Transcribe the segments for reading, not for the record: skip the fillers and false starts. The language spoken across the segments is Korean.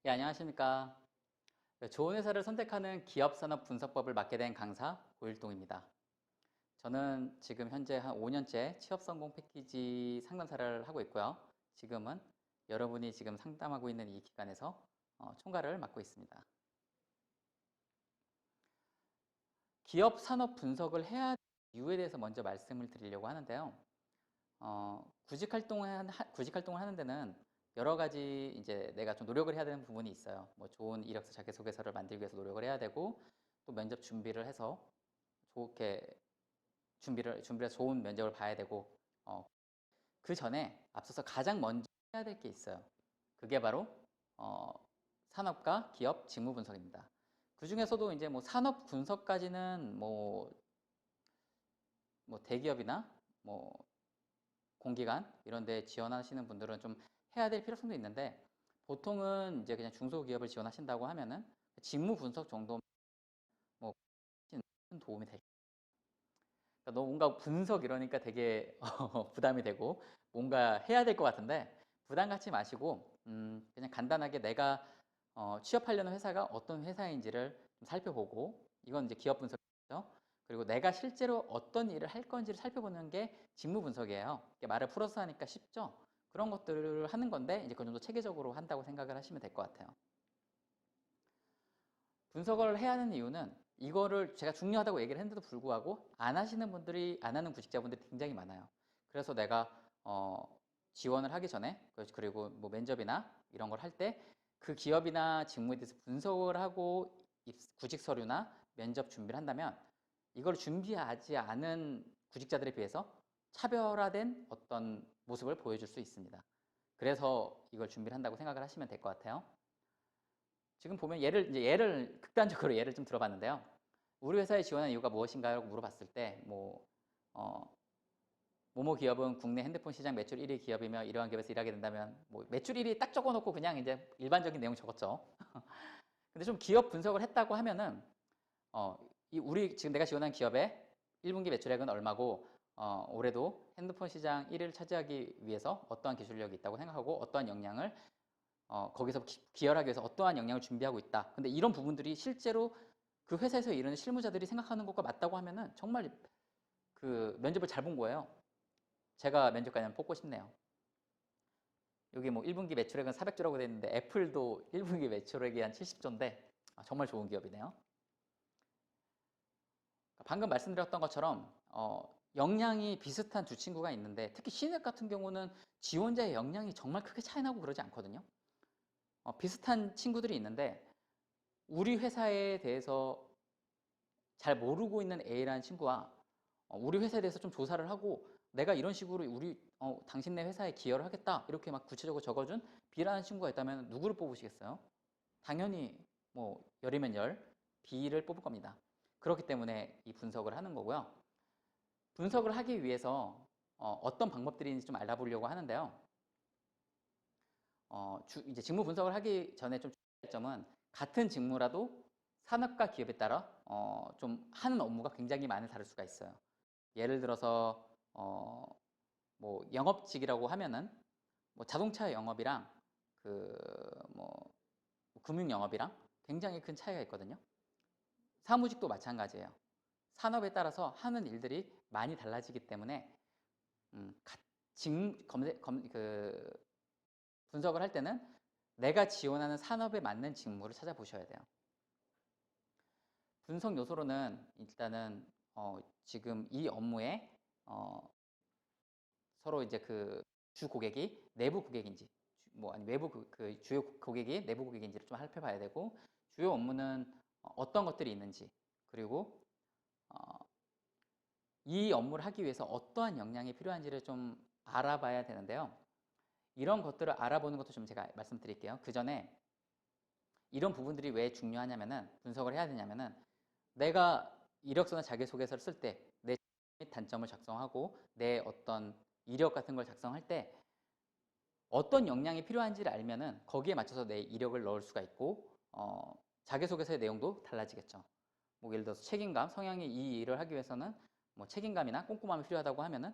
예, 안녕하십니까. 좋은 회사를 선택하는 기업 산업 분석법을 맡게 된 강사 고일동입니다. 저는 지금 현재 한 5년째 취업 성공 패키지 상담사를 하고 있고요. 지금은 여러분이 지금 상담하고 있는 이 기관에서 총괄을 맡고 있습니다. 기업 산업 분석을 해야 하는 이유에 대해서 먼저 말씀을 드리려고 하는데요. 구직 활동을 하는 데는 여러 가지 이제 내가 좀 노력을 해야 되는 부분이 있어요. 뭐 좋은 이력서 자기소개서를 만들기 위해서 노력을 해야 되고, 또 면접 준비를 해서 좋게 준비해서 좋은 면접을 봐야 되고, 그 전에 앞서서 가장 먼저 해야 될 게 있어요. 그게 바로 어, 산업과 기업 직무 분석입니다. 그 중에서도 이제 뭐 산업 분석까지는 뭐 대기업이나 뭐 공기관 이런 데 지원하시는 분들은 좀 해야 될 필요성도 있는데, 보통은 이제 그냥 중소기업을 지원하신다고 하면은 직무 분석 정도 뭐 큰 도움이 될. 그러니까 너 뭔가 분석 이러니까 되게 부담이 되고 뭔가 해야 될 것 같은데, 부담 갖지 마시고 그냥 간단하게 내가 취업하려는 회사가 어떤 회사인지를 좀 살펴보고, 이건 이제 기업 분석이죠. 그리고 내가 실제로 어떤 일을 할 건지를 살펴보는 게 직무 분석이에요. 이렇게 말을 풀어서 하니까 쉽죠. 그런 것들을 하는 건데, 이제 그 정도 체계적으로 한다고 생각을 하시면 될 것 같아요. 분석을 해야 하는 이유는, 이거를 제가 중요하다고 얘기를 했는데도 불구하고 안 하시는 분들이, 안 하는 구직자분들이 굉장히 많아요. 그래서 내가 지원을 하기 전에, 그리고 뭐 면접이나 이런 걸 할 때 그 기업이나 직무에 대해서 분석을 하고 구직 서류나 면접 준비를 한다면, 이걸 준비하지 않은 구직자들에 비해서 차별화된 어떤 모습을 보여줄 수 있습니다. 그래서 이걸 준비를 한다고 생각을 하시면 될 것 같아요. 지금 보면 예를 극단적으로 예를 좀 들어봤는데요. 우리 회사에 지원한 이유가 무엇인가요? 물어봤을 때 어, 모모 기업은 국내 핸드폰 시장 매출 1위 기업이며 이러한 기업에서 일하게 된다면, 뭐 매출 1위 딱 적어놓고 그냥 이제 일반적인 내용 적었죠. 근데 좀 기업 분석을 했다고 하면은 우리 지금 내가 지원한 기업의 1분기 매출액은 얼마고, 올해도 핸드폰 시장 1위를 차지하기 위해서 어떠한 기술력이 있다고 생각하고, 어떠한 역량을 거기서 기여하기 위해서 어떠한 역량을 준비하고 있다. 근데 이런 부분들이 실제로 그 회사에서 일하는 실무자들이 생각하는 것과 맞다고 하면은 정말 그 면접을 잘 본 거예요. 제가 면접관이면 뽑고 싶네요. 여기 뭐 1분기 매출액은 400조라고 되어 있는데, 애플도 1분기 매출액이 한 70조인데 정말 좋은 기업이네요. 방금 말씀드렸던 것처럼 역량이 비슷한 두 친구가 있는데, 특히 신입 같은 경우는 지원자의 역량이 정말 크게 차이 나고 그러지 않거든요. 비슷한 친구들이 있는데, 우리 회사에 대해서 잘 모르고 있는 A라는 친구와 우리 회사에 대해서 좀 조사를 하고, 내가 이런 식으로 당신네 회사에 기여를 하겠다 이렇게 막 구체적으로 적어준 B라는 친구가 있다면 누구를 뽑으시겠어요? 당연히 뭐 열이면 열 B를 뽑을 겁니다. 그렇기 때문에 이 분석을 하는 거고요. 분석을 하기 위해서 떤 방법들이 있는지 좀 알아보려고 하는데요. 이제 직무 분석을 하기 전에 좀 주의할 점은, 같은 직무라도 산업과 기업에 따라 좀 하는 업무가 굉장히 많이 다를 수가 있어요. 예를 들어서 뭐 영업직이라고 하면은 뭐 자동차 영업이랑 그 뭐 금융 영업이랑 굉장히 큰 차이가 있거든요. 사무직도 마찬가지예요. 산업에 따라서 하는 일들이 많이 달라지기 때문에 음, 가- 그 분석을 할 때는 내가 지원하는 산업에 맞는 직무를 찾아보셔야 돼요. 분석 요소로는 일단은 지금 이 업무에 어, 서로 이제 그 주 고객이 내부 고객인지, 뭐 아니 외부 그 주요 고객이 내부 고객인지를 좀 살펴봐야 되고, 주요 업무는 어떤 것들이 있는지, 그리고 어, 이 업무를 하기 위해서 어떠한 역량이 필요한지를 좀 알아봐야 되는데요. 이런 것들을 알아보는 것도 좀 제가 말씀드릴게요. 그 전에 이런 부분들이 왜 중요하냐면은, 분석을 해야 되냐면은, 내가 이력서나 자기소개서를 쓸 때 내 단점을 작성하고 내 어떤 이력 같은 걸 작성할 때 어떤 역량이 필요한지를 알면은 거기에 맞춰서 내 이력을 넣을 수가 있고, 자기소개서의 내용도 달라지겠죠. 뭐 예를 들어서 책임감, 성향이 이 일을 하기 위해서는 뭐 책임감이나 꼼꼼함이 필요하다고 하면은,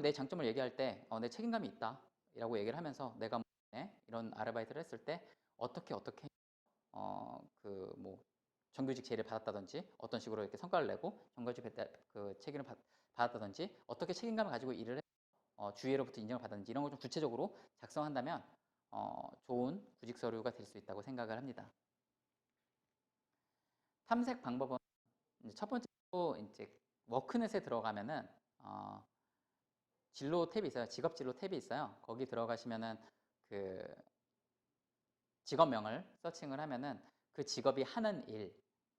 내 장점을 얘기할 때 내 책임감이 있다 라고 얘기를 하면서 내가 이렇게 이런 아르바이트를 했을 때 어떻게 그 뭐 정규직 제의를 받았다든지 어떤 식으로 이렇게 성과를 내고 정규직 그 책임을 받았다든지 어떻게 책임감을 가지고 일을 주위로부터 인정을 받았는지 이런 걸 좀 구체적으로 작성한다면 좋은 구직 서류가 될 수 있다고 생각을 합니다. 탐색 방법은 이제 첫 번째로 이제 워크넷에 들어가면은 진로 탭이 있어요. 직업 진로 탭이 있어요. 거기 들어가시면은 그 직업명을 서칭을 하면은 그 직업이 하는 일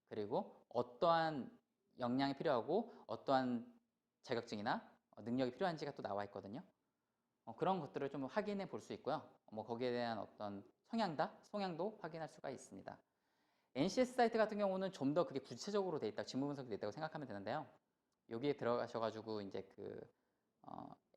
그리고 어떠한 역량이 필요하고 어떠한 자격증이나 능력이 필요한지가 또 나와 있거든요. 그런 것들을 좀 확인해 볼 수 있고요. 뭐 거기에 대한 어떤 성향도 확인할 수가 있습니다. NCS 사이트 같은 경우는 좀 더 그게 구체적으로 돼 있다, 직무 분석이 돼 있다고 생각하면 되는데요. 여기에 들어가셔가지고 이제 그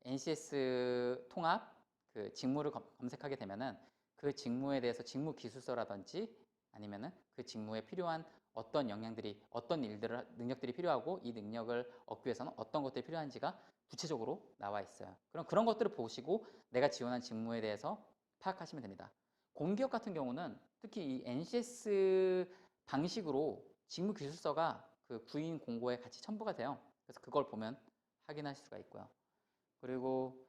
NCS 통합 그 직무를 검색하게 되면은 그 직무에 대해서 직무 기술서라든지 아니면은 그 직무에 필요한 어떤 역량들이 어떤 일들을 능력들이 필요하고 이 능력을 얻기 위해서는 어떤 것들이 필요한지가 구체적으로 나와 있어요. 그럼 그런 것들을 보시고 내가 지원한 직무에 대해서 파악하시면 됩니다. 공기업 같은 경우는 특히 이 NCS 방식으로 직무 기술서가 그 구인 공고에 같이 첨부가 돼요. 그래서 그걸 보면 확인하실 수가 있고요. 그리고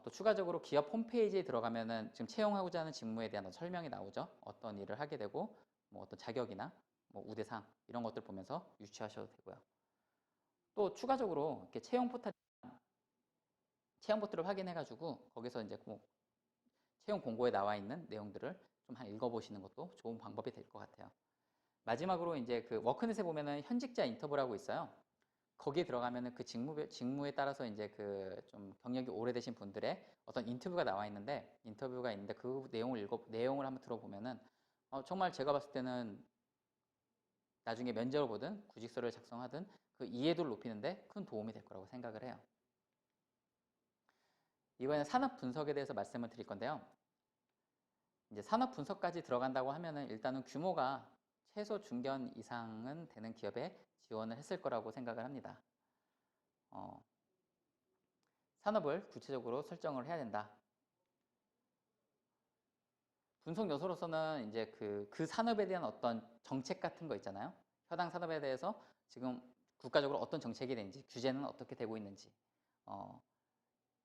또 추가적으로 기업 홈페이지에 들어가면은 지금 채용하고자 하는 직무에 대한 설명이 나오죠. 어떤 일을 하게 되고 뭐 어떤 자격이나 뭐 우대상 이런 것들 보면서 유추하셔도 되고요. 또 추가적으로 이렇게 채용 포털을 확인해가지고 거기서 이제 뭐 채용 공고에 나와 있는 내용들을 좀 읽어보시는 것도 좋은 방법이 될 것 같아요. 마지막으로 이제 그 워크넷에 보면은 현직자 인터뷰라고 있어요. 거기에 들어가면은 그 직무에 따라서 이제 그 좀 경력이 오래되신 분들의 어떤 인터뷰가 있는데 그 내용을 한번 들어보면은 정말 제가 봤을 때는 나중에 면접을 보든 구직서를 작성하든 그 이해도를 높이는데 큰 도움이 될 거라고 생각을 해요. 이번에 산업 분석에 대해서 말씀을 드릴 건데요. 이제 산업 분석까지 들어간다고 하면은 일단은 규모가 최소 중견 이상은 되는 기업에 지원을 했을 거라고 생각을 합니다. 산업을 구체적으로 설정을 해야 된다. 분석 요소로서는 이제 그 산업에 대한 어떤 정책 같은 거 있잖아요. 해당 산업에 대해서 지금 국가적으로 어떤 정책이 되는지, 규제는 어떻게 되고 있는지,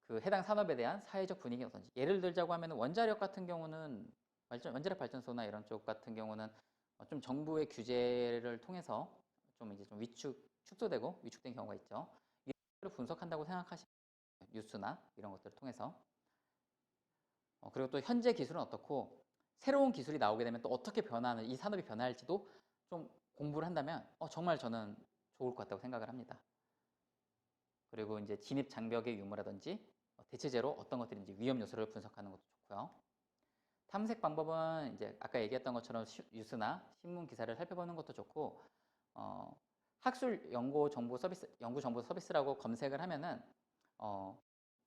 그 해당 산업에 대한 사회적 분위기 어떤지. 예를 들자고 하면 원자력 같은 경우는 원자력 발전소나 이런 쪽 같은 경우는 좀 정부의 규제를 통해서 좀 이제 좀 축소되고 위축된 경우가 있죠. 이를 분석한다고 생각하시면 뉴스나 이런 것들을 통해서 그리고 또 현재 기술은 어떻고 새로운 기술이 나오게 되면 또 어떻게 변하는 이 산업이 변할지도 좀 공부를 한다면 정말 저는 좋을 것 같다고 생각을 합니다. 그리고 이제 진입 장벽의 유무라든지 대체제로 어떤 것들인지 위험 요소를 분석하는 것도 좋고요. 탐색 방법은 이제 아까 얘기했던 것처럼 뉴스나 신문 기사를 살펴보는 것도 좋고 학술 연구 정보 서비스라고 검색을 하면은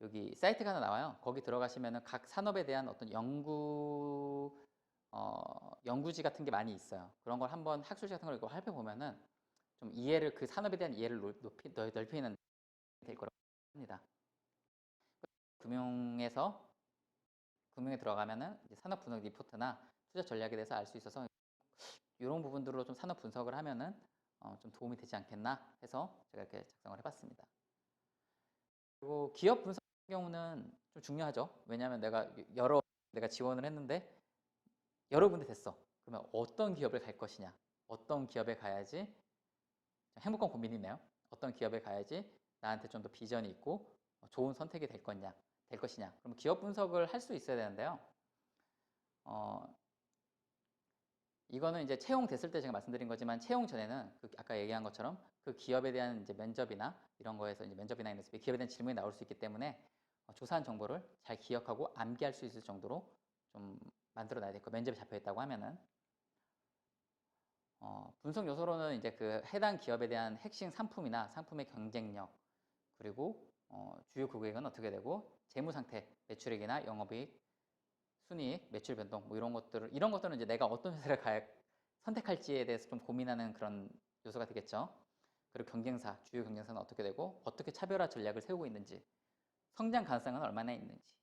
여기 사이트가 하나 나와요. 거기 들어가시면은 각 산업에 대한 어떤 연구지 같은 게 많이 있어요. 그런 걸 한번 학술지 같은 걸 이거 살펴보면은 좀 그 산업에 대한 이해를 넓히는 될 거라고 합니다. 금융에 들어가면은 이제 산업 분석 리포트나 투자 전략에 대해서 알 수 있어서 이런 부분들로 좀 산업 분석을 하면은 좀 도움이 되지 않겠나 해서 제가 이렇게 작성을 해봤습니다. 그리고 기업 분석 같은 경우는 좀 중요하죠. 왜냐하면 내가 지원을 했는데 여러 군데 됐어. 그러면 어떤 기업을 갈 것이냐, 어떤 기업에 가야지 행복한 고민이네요. 어떤 기업에 가야지 나한테 좀 더 비전이 있고 좋은 선택이 될 것이냐. 그럼 기업 분석을 할 수 있어야 되는데요. 이거는 이제 채용됐을 때 제가 말씀드린 거지만 채용 전에는 아까 얘기한 것처럼 그 기업에 대한 이제 면접이나 이런 거에서 이제 면접이나 이런 기업에 대한 질문이 나올 수 있기 때문에 조사한 정보를 잘 기억하고 암기할 수 있을 정도로 좀 만들어 놔야 될 거. 면접에 잡혀 있다고 하면은 분석 요소로는 이제 그 해당 기업에 대한 핵심 상품이나 상품의 경쟁력 그리고 주요 고객은 어떻게 되고 재무 상태, 매출액이나 영업이익, 순이익, 매출 변동 뭐 이런 것들은 이제 내가 어떤 회사를 선택할지에 대해서 좀 고민하는 그런 요소가 되겠죠. 그리고 주요 경쟁사는 어떻게 되고 어떻게 차별화 전략을 세우고 있는지, 성장 가능성은 얼마나 있는지,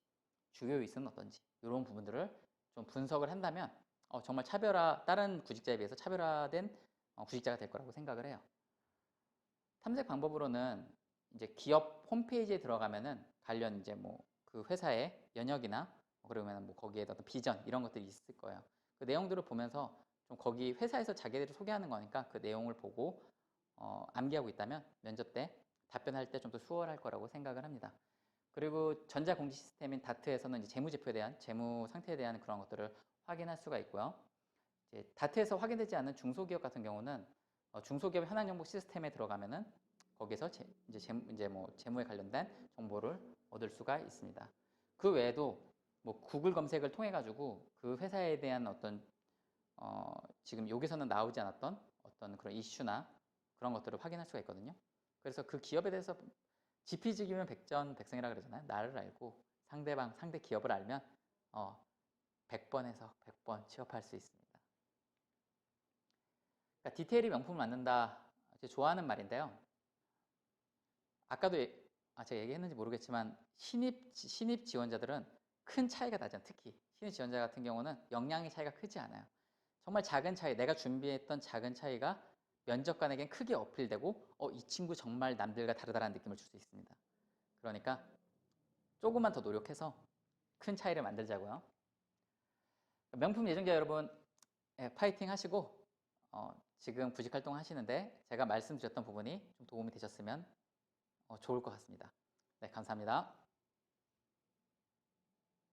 주요 요인은 어떤지 이런 부분들을 좀 분석을 한다면 정말 다른 구직자에 비해서 차별화된 구직자가 될 거라고 생각을 해요. 탐색 방법으로는 이제 기업 홈페이지에 들어가면은 관련 이제 뭐 그 회사의 연역이나 그러면 뭐 거기에 어떤 비전 이런 것들이 있을 거예요. 그 내용들을 보면서 좀 거기 회사에서 자기들을 소개하는 거니까 그 내용을 보고 암기하고 있다면 면접 때 답변할 때 좀 더 수월할 거라고 생각을 합니다. 그리고 전자공지 시스템인 다트에서는 이제 재무제표에 대한 재무 상태에 대한 그런 것들을 확인할 수가 있고요. 이제 다트에서 확인되지 않는 중소기업 같은 경우는 중소기업 현황 정보 시스템에 들어가면은 거기서 이제 뭐 재무에 관련된 정보를 얻을 수가 있습니다. 그 외에도 뭐 구글 검색을 통해 가지고 그 회사에 대한 어떤 지금 여기서는 나오지 않았던 어떤 그런 이슈나 그런 것들을 확인할 수가 있거든요. 그래서 그 기업에 대해서 지피지기면 백전백승이라 그러잖아요. 나를 알고 상대 기업을 알면 100번에서 100번 취업할 수 있습니다. 그러니까 디테일이 명품을 만든다. 좋아하는 말인데요. 아까도 제가 얘기했는지 모르겠지만 신입 지원자들은 큰 차이가 나죠. 특히 신입 지원자 같은 경우는 역량의 차이가 크지 않아요. 정말 작은 차이, 내가 준비했던 작은 차이가 면접관에겐 크게 어필되고 이 친구 정말 남들과 다르다라는 느낌을 줄 수 있습니다. 그러니까 조금만 더 노력해서 큰 차이를 만들자고요. 명품 예정자 여러분, 파이팅 하시고 지금 구직 활동 하시는데 제가 말씀드렸던 부분이 좀 도움이 되셨으면 좋을 것 같습니다. 네, 감사합니다.